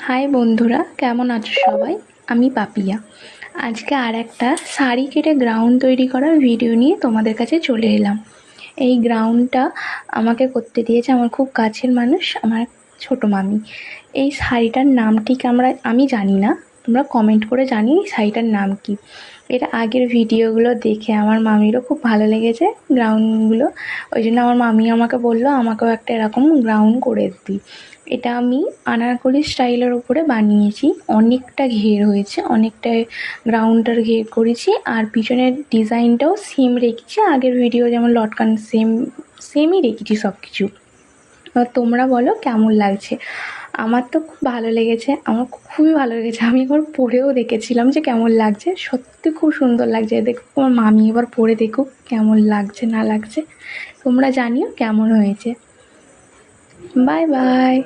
High বন্ধুরা, কেমন আছো সবাই? আমি পাপিয়া। আজকে আর একটা শাড়ি কেটে গ্রাউন্ড তৈরি করার ভিডিও নিয়ে তোমাদের কাছে চলে এলাম। এই গ্রাউন্ডটা আমাকে করতে দিয়েছে আমার খুব কাছের মানুষ, আমার ছোটো মামি। এই শাড়িটার নাম ঠিক আমি জানি না, তোমরা কমেন্ট করে জানিও এই শাড়িটার নাম কি। এটা আগের ভিডিওগুলো দেখে আমার মামিরও খুব ভালো লেগেছে গ্রাউন্ডগুলো, ওই জন্য আমার মামি আমাকে বললো আমাকেও একটা এরকম গ্রাউন্ড করে দিই। এটা আমি আনারকলি স্টাইলের ওপরে বানিয়েছি, অনেকটা ঘের হয়েছে, অনেকটা গ্রাউন্ডটার ঘের করেছি, আর পিছনের ডিজাইনটাও সেম রেখেছি, আগের ভিডিও যেমন লটকান সেমই রেখেছি সব কিছু। তোমরা বলো কেমন লাগছে? আমার তো খুব ভালো লেগেছে, আমার খুবই ভালো লেগেছে। আমি একবার পরেও দেখেছিলাম যে কেমন লাগছে, সত্যি খুব সুন্দর লাগছে। দেখো আমার মামি এবার পরে দেখুক কেমন লাগছে না লাগছে, তোমরা জানিও কেমন হয়েছে। Bye bye.